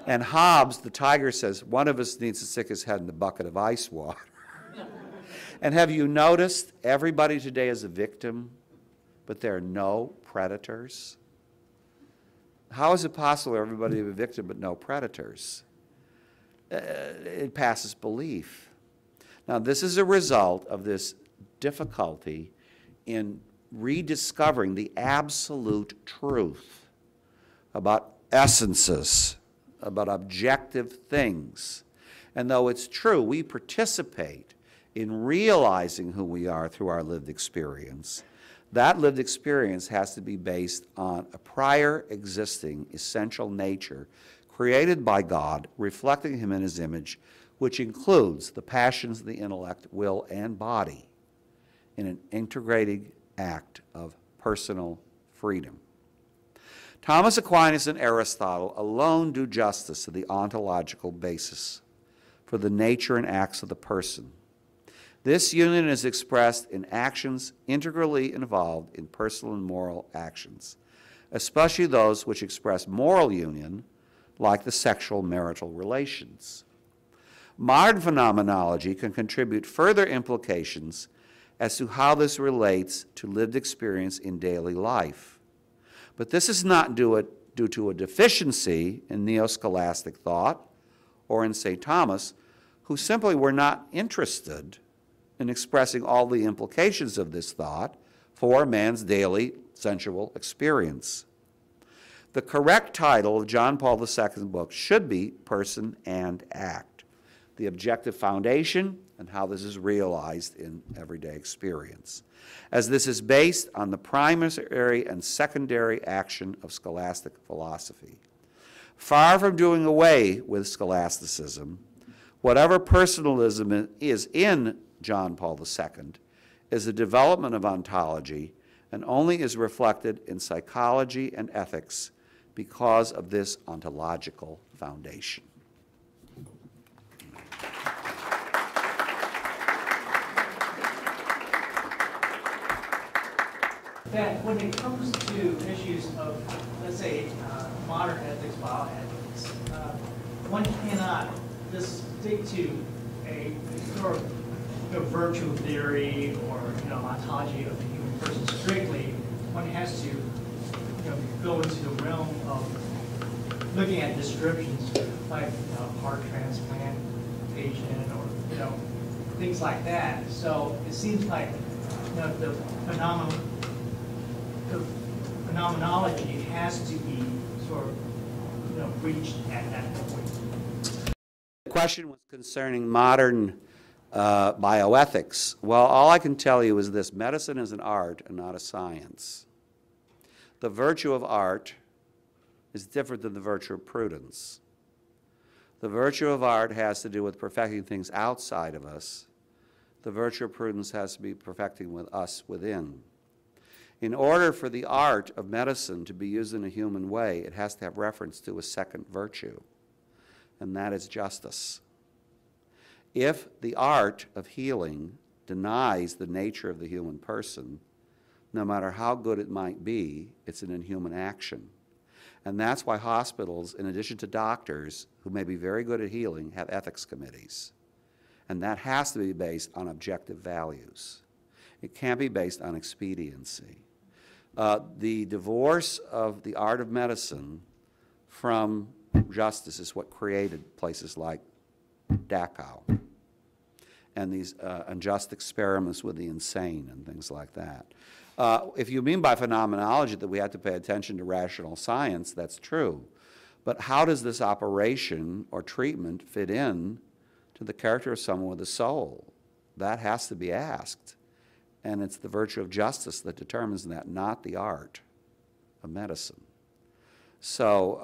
And Hobbes, the tiger, says, "One of us needs to stick his head in the bucket of ice water." And have you noticed everybody today is a victim, but there are no predators? How is it possible everybody is a victim but no predators? It passes belief. Now, this is a result of this difficulty in rediscovering the absolute truth about essences, about objective things. And though it's true, we participate in realizing who we are through our lived experience. That lived experience has to be based on a prior existing essential nature created by God, reflecting Him in His image, which includes the passions of the intellect, will, and body in an integrating act of personal freedom. Thomas Aquinas and Aristotle alone do justice to the ontological basis for the nature and acts of the person. This union is expressed in actions integrally involved in personal and moral actions, especially those which express moral union, like the sexual marital relations. Modern phenomenology can contribute further implications as to how this relates to lived experience in daily life. But this is not due to a deficiency in neo-scholastic thought or in St. Thomas, who simply were not interested in expressing all the implications of this thought for man's daily sensual experience. The correct title of John Paul II's book should be Person and Act, the objective foundation and how this is realized in everyday experience, as this is based on the primary and secondary action of scholastic philosophy. Far from doing away with scholasticism, whatever personalism is in John Paul II is a development of ontology and only is reflected in psychology and ethics because of this ontological foundation. That when it comes to issues of, let's say, modern ethics, bioethics, one cannot just stick to a sort of virtue theory or ontology of the human person strictly. One has to go into the realm of looking at descriptions like heart transplant patient or things like that. So it seems like the phenomenology has to be sort of reached at that point. The question was concerning modern bioethics. Well, all I can tell you is this: medicine is an art and not a science. The virtue of art is different than the virtue of prudence. The virtue of art has to do with perfecting things outside of us. The virtue of prudence has to be perfecting with us within. In order for the art of medicine to be used in a human way, it has to have reference to a second virtue, and that is justice. If the art of healing denies the nature of the human person, no matter how good it might be, it's an inhuman action. And that's why hospitals, in addition to doctors who may be very good at healing, have ethics committees. And that has to be based on objective values. It can't be based on expediency. The divorce of the art of medicine from justice is what created places like Dachau and these unjust experiments with the insane and things like that. If you mean by phenomenology that we have to pay attention to rational science, that's true. But how does this operation or treatment fit in to the character of someone with a soul? That has to be asked. And it's the virtue of justice that determines that, not the art of medicine. So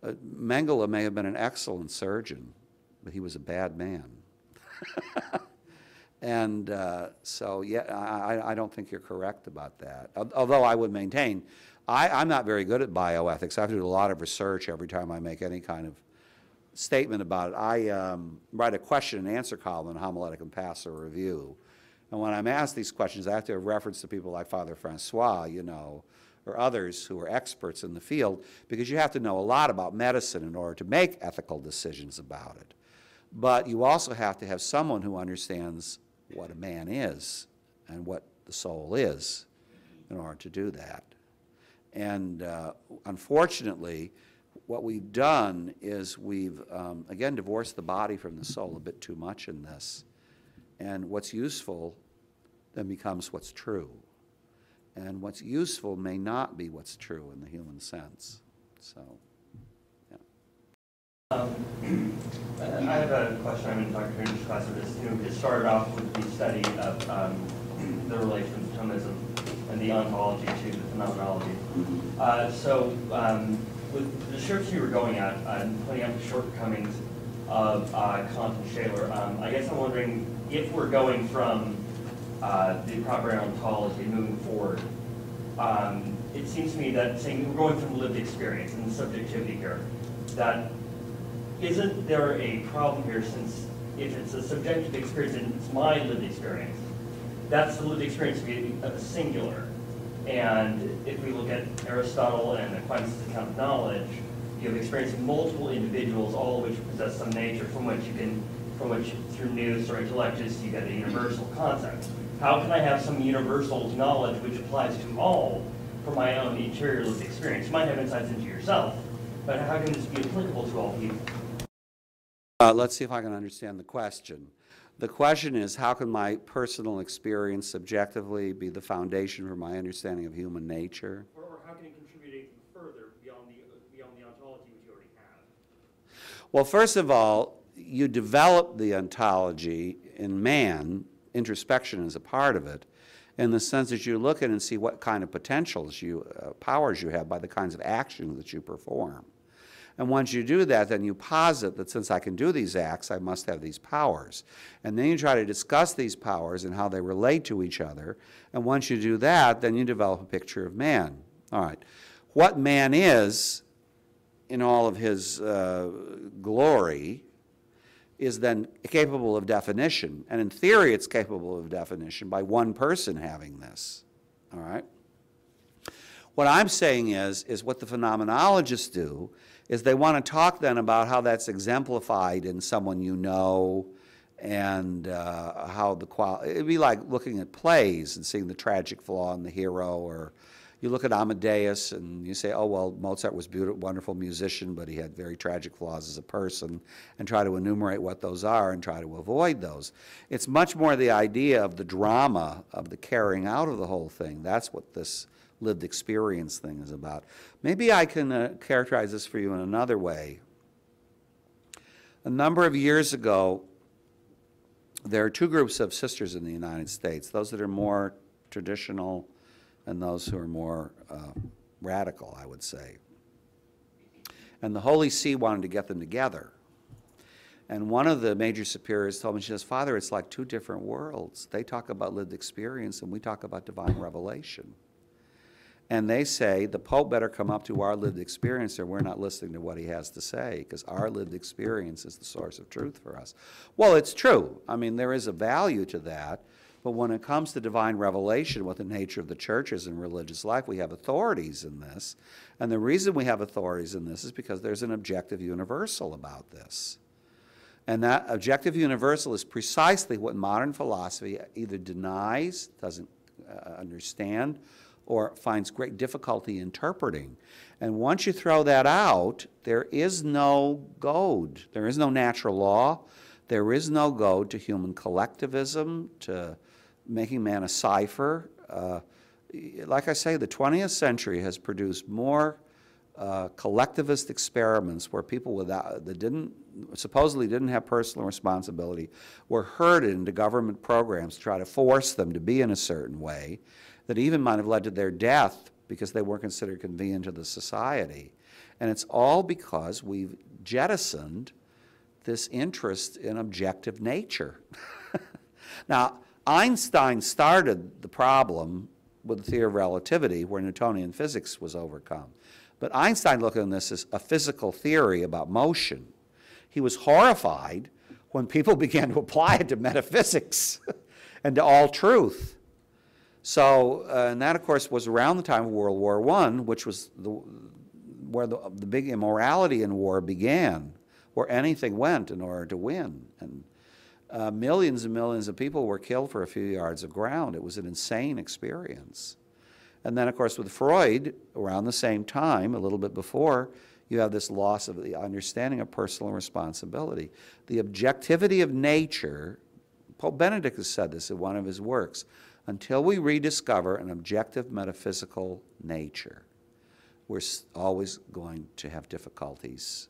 Mengele may have been an excellent surgeon, but he was a bad man. And so, yeah, I don't think you're correct about that. Although I would maintain, I'm not very good at bioethics. I have to do a lot of research every time I make any kind of statement about it. I write a question and answer column in Homiletic and Pastoral Review. And when I'm asked these questions, I have to have reference to people like Father Francois, or others who are experts in the field, because you have to know a lot about medicine in order to make ethical decisions about it. But you also have to have someone who understands what a man is and what the soul is in order to do that. And unfortunately, what we've done is we've, again, divorced the body from the soul a bit too much in this. And what's useful then becomes what's true. And what's useful may not be what's true in the human sense. So, yeah. I have a question. I'm in Dr. Hinder's class of this. It started off with the study of the relation of Thomism and the ontology to the phenomenology. With the description you were going at, pointing out the shortcomings of Kant and Shaler, I guess I'm wondering if we're going from the proper ontology moving forward. It seems to me that saying we're going from lived experience and the subjectivity here, that isn't there a problem here, since if it's a subjective experience and it's my lived experience, that's the lived experience of a singular. And if we look at Aristotle and Aquinas' account of knowledge, you have experience of multiple individuals, all of which possess some nature from which through nous or intellectus you get a universal concept. How can I have some universal knowledge which applies to all for my own interior lived experience? You might have insights into yourself, but how can this be applicable to all people? Let's see if I can understand the question. The question is, how can my personal experience subjectively be the foundation for my understanding of human nature? Or how can it contribute anything further beyond the ontology which you already have? Well, first of all, you develop the ontology in man. Introspection is a part of it, in the sense that you look at and see what kind of potentials powers you have by the kinds of actions that you perform. And once you do that, then you posit that since I can do these acts, I must have these powers. And then you try to discuss these powers and how they relate to each other. And once you do that, then you develop a picture of man. All right. What man is, in all of his glory, is then capable of definition. And in theory, it's capable of definition by one person having this. All right? What I'm saying is what the phenomenologists do is they want to talk then about how that's exemplified in someone you know, and how the quality, it'd be like looking at plays and seeing the tragic flaw in the hero, or you look at Amadeus and you say, oh, well, Mozart was a wonderful musician, but he had very tragic flaws as a person, and try to enumerate what those are and try to avoid those. It's much more the idea of the drama, of the carrying out of the whole thing. That's what this lived experience thing is about. Maybe I can characterize this for you in another way. A number of years ago, there are two groups of sisters in the United States, those that are more traditional and those who are more radical, I would say. And the Holy See wanted to get them together. And one of the major superiors told me, she says, Father, it's like two different worlds. They talk about lived experience and we talk about divine revelation. And they say the Pope better come up to our lived experience or we're not listening to what he has to say, because our lived experience is the source of truth for us. Well, it's true. I mean, there is a value to that. But when it comes to divine revelation, what the nature of the church is in religious life, we have authorities in this. And the reason we have authorities in this is because there's an objective universal about this. And that objective universal is precisely what modern philosophy either denies, doesn't understand, or finds great difficulty interpreting. And once you throw that out, there is no goad. There is no natural law. There is no goad to human collectivism, to making man a cipher. Like I say, the 20th century has produced more collectivist experiments where people that supposedly didn't have personal responsibility were herded into government programs to try to force them to be in a certain way, that even might have led to their death because they weren't considered convenient to the society. And it's all because we've jettisoned this interest in objective nature. Now, Einstein started the problem with the theory of relativity where Newtonian physics was overcome. But Einstein looked at this as a physical theory about motion. He was horrified when people began to apply it to metaphysics and to all truth. So, and that, of course, was around the time of World War I, which was where the big immorality in war began. where anything went in order to win. And millions and millions of people were killed for a few yards of ground. It was an insane experience. And then, of course, with Freud, around the same time, a little bit before, you have this loss of the understanding of personal responsibility. The objectivity of nature, Pope Benedict has said this in one of his works, until we rediscover an objective metaphysical nature, we're always going to have difficulties,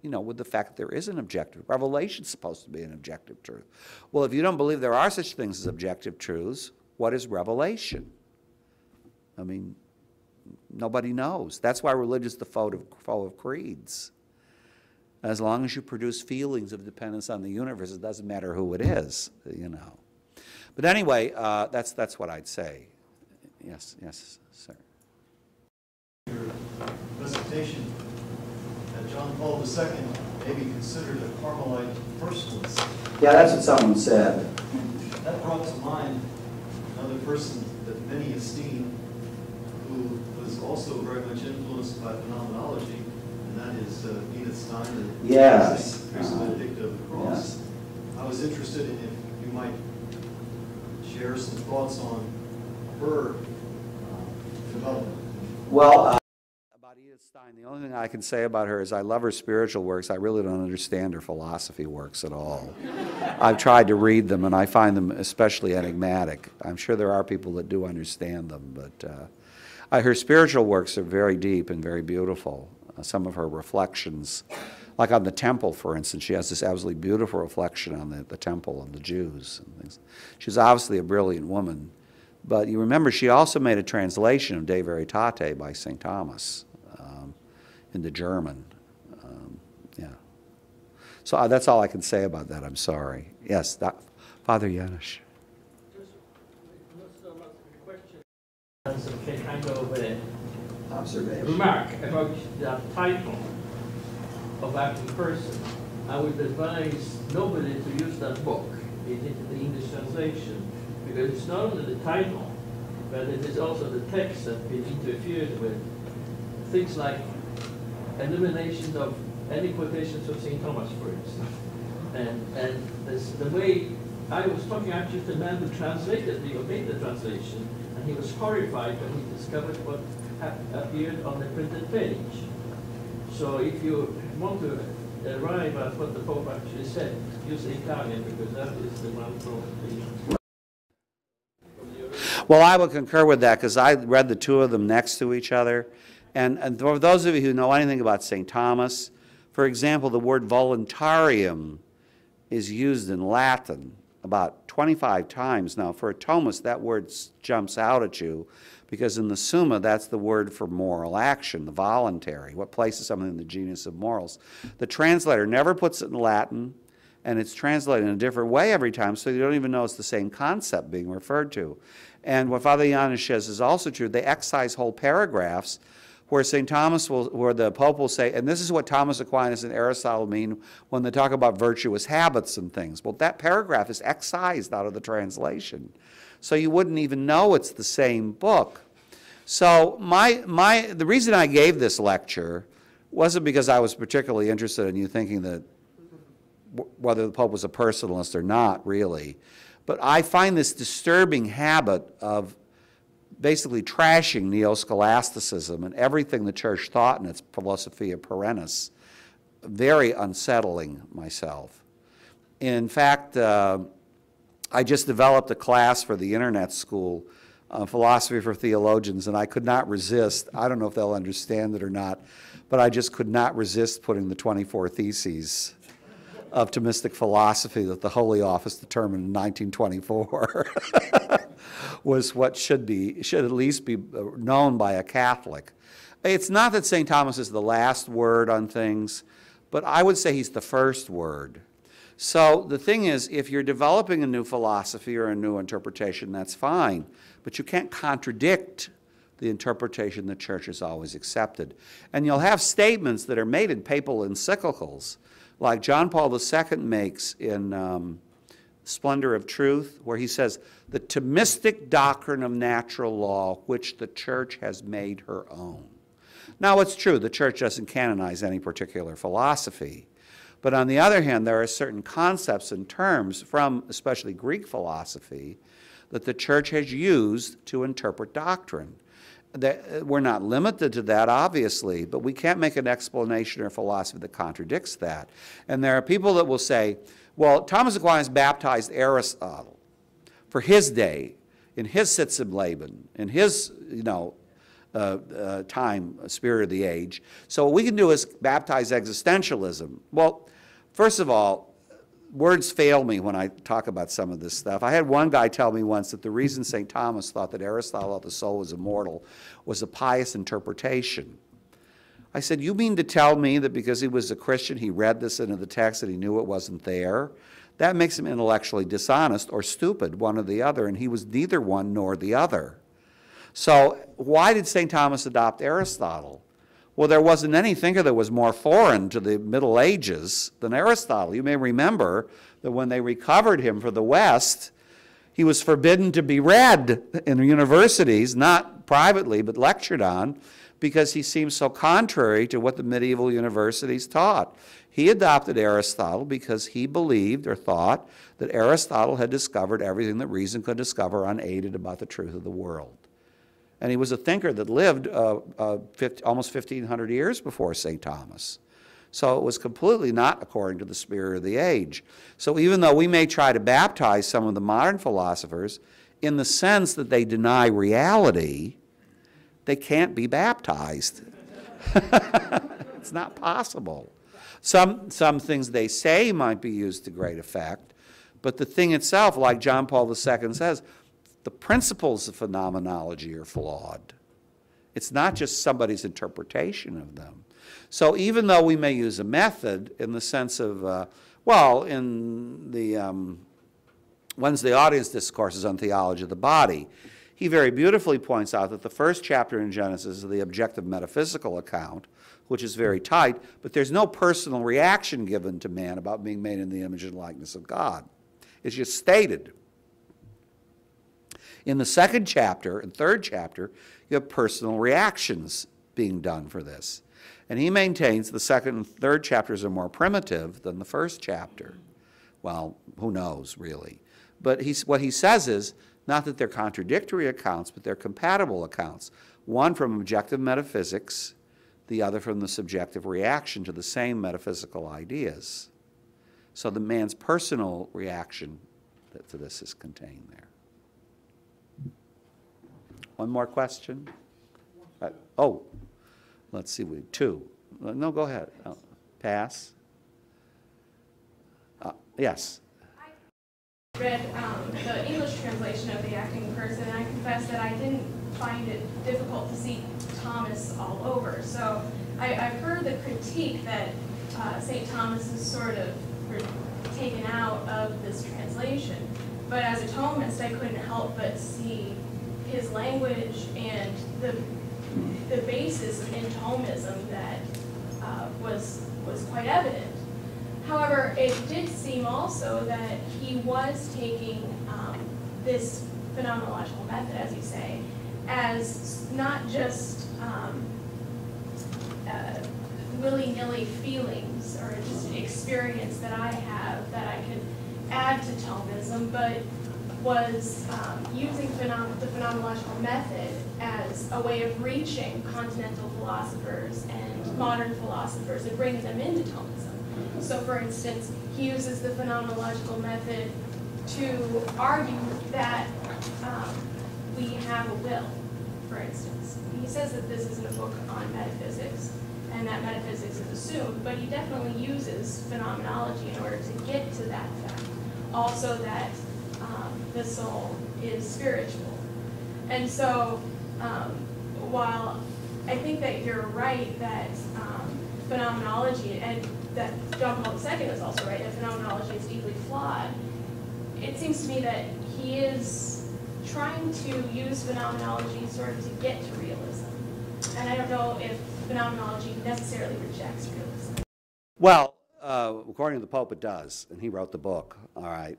with the fact that there is an objective. Revelation's supposed to be an objective truth. Well, if you don't believe there are such things as objective truths, what is revelation? I mean, nobody knows. That's why religion is the foe of creeds. As long as you produce feelings of dependence on the universe, it doesn't matter who it is, But anyway, that's what I'd say. Yes, sir. Your presentation that John Paul II may be considered a Carmelite personalist. Yeah, that's what someone said. That brought to mind another person that many esteem, who was also very much influenced by phenomenology, and that is Edith Stein, the Yes. Priest Benedict of the Cross. Yes. I was interested in if you might share some thoughts on her development. Well, about Edith Stein, the only thing I can say about her is I love her spiritual works. I really don't understand her philosophy works at all. I've tried to read them, and I find them especially enigmatic. I'm sure there are people that do understand them, but her spiritual works are very deep and very beautiful. Some of her reflections, like on the temple, for instance, she has this absolutely beautiful reflection on the temple and the Jews and things. She's obviously a brilliant woman. But you remember, she also made a translation of De Veritate by St. Thomas into German. Yeah. So that's all I can say about that. I'm sorry. Yes, Father Janusz. That's a kind of Observation. remark about the title of acting person. I would advise nobody to use that book in the English translation, because it's not only the title, but it is also the text that been interfered with. Things like elimination of any quotations of St. Thomas, for instance. And this, the way I was talking actually to the man who translated or made the translation, and he was horrified when he discovered what appeared on the printed page. So if you want to arrive at what the Pope actually said, use the Italian, because that is the one from the... Well, I would concur with that, because I read the two of them next to each other. And for those of you who know anything about St. Thomas, for example, the word voluntarium is used in Latin about 25 times. Now, for a Thomist, that word jumps out at you, because in the Summa, that's the word for moral action, the voluntary, what places something in the genus of morals. The translator never puts it in Latin, and it's translated in a different way every time, so you don't even know it's the same concept being referred to. And what Father Janusz says is also true. They excise whole paragraphs where St. Thomas where the Pope will say, and this is what Thomas Aquinas and Aristotle mean when they talk about virtuous habits and things. Well, that paragraph is excised out of the translation. So you wouldn't even know it's the same book. So the reason I gave this lecture wasn't because I was particularly interested in you thinking that whether the Pope was a personalist or not, really. But I find this disturbing habit of basically trashing neo-scholasticism and everything the Church thought in its Philosophia Perennis very unsettling myself. In fact, I just developed a class for the Internet School, Philosophy for Theologians, and I could not resist. I don't know if they'll understand it or not, but I just could not resist putting the 24 theses of Thomistic philosophy that the Holy Office determined in 1924 was what should at least be known by a Catholic. It's not that St. Thomas is the last word on things, but I would say he's the first word. So the thing is, if you're developing a new philosophy or a new interpretation, that's fine, but you can't contradict the interpretation the Church has always accepted. And you'll have statements that are made in papal encyclicals, like John Paul II makes in Splendor of Truth, where he says, the Thomistic doctrine of natural law, which the Church has made her own. Now, it's true, the Church doesn't canonize any particular philosophy, But on the other hand, there are certain concepts and terms from especially Greek philosophy that the church has used to interpret doctrine. We're not limited to that, obviously, but we can't make an explanation or philosophy that contradicts that. And there are people that will say, well, Thomas Aquinas baptized Aristotle for his day, in his Sitzum Leben, in his, time, spirit of the age. So what we can do is baptize existentialism. Well, first of all, words fail me when I talk about some of this stuff. I had one guy tell me once that the reason St. Thomas thought that Aristotle thought the soul was immortal was a pious interpretation. I said, you mean to tell me that because he was a Christian, he read this into the text and he knew it wasn't there? That makes him intellectually dishonest or stupid, one or the other, and he was neither one nor the other. So why did St. Thomas adopt Aristotle? Well, there wasn't any thinker that was more foreign to the Middle Ages than Aristotle. You may remember that when they recovered him for the West, he was forbidden to be read in universities, not privately, but lectured on, because he seemed so contrary to what the medieval universities taught. He adopted Aristotle because he believed or thought that Aristotle had discovered everything that reason could discover unaided about the truth of the world. And he was a thinker that lived almost 1,500 years before St. Thomas. So it was completely not according to the spirit of the age. So even though we may try to baptize some of the modern philosophers in the sense that they deny reality, they can't be baptized. It's not possible. Some things they say might be used to great effect, but the thing itself, like John Paul II says, the principles of phenomenology are flawed. It's not just somebody's interpretation of them. So even though we may use a method in the sense of, in the Wednesday Audience Discourses on Theology of the Body, he very beautifully points out that the first chapter in Genesis is the objective metaphysical account, which is very tight, but there's no personal reaction given to man about being made in the image and likeness of God. It's just stated. In the second chapter and third chapter, you have personal reactions being done for this. And he maintains the second and third chapters are more primitive than the first chapter. Well, who knows, really. But what he says is, not that they're contradictory accounts, but they're compatible accounts. One from objective metaphysics, the other from the subjective reaction to the same metaphysical ideas. So the man's personal reaction to this is contained there. One more question? Let's see, two. No, go ahead. Pass. Yes. I read the English translation of The Acting Person, and I confess that I didn't find it difficult to see Thomas all over. So I've heard the critique that St. Thomas is sort of taken out of this translation. But as a Thomist, I couldn't help but see his language and the basis in Thomism that was quite evident. However, it did seem also that he was taking this phenomenological method, as you say, as not just willy-nilly feelings or just experience that I have that I could add to Thomism, but was using the phenomenological method as a way of reaching continental philosophers and modern philosophers and bringing them into Thomism. So for instance, he uses the phenomenological method to argue that we have a will, for instance. He says that this isn't a book on metaphysics and that metaphysics is assumed, but he definitely uses phenomenology in order to get to that fact. Also that the soul is spiritual. And so while I think that you're right that phenomenology, and that John Paul II is also right, that phenomenology is deeply flawed, it seems to me that he is trying to use phenomenology sort of to get to realism. And I don't know if phenomenology necessarily rejects realism. Well, according to the Pope, it does, and he wrote the book, all right.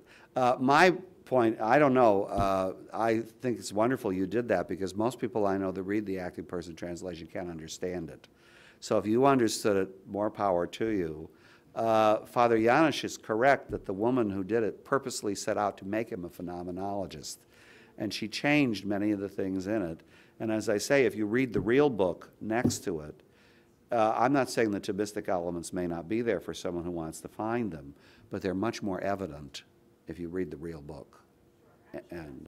My point, I don't know, I think it's wonderful you did that because most people I know that read the Acting Person translation can't understand it. So if you understood it, more power to you. Father Janusz is correct that the woman who did it purposely set out to make him a phenomenologist. And she changed many of the things in it. And as I say, if you read the real book next to it, I'm not saying the Thomistic elements may not be there for someone who wants to find them, but they're much more evident if you read the real book. And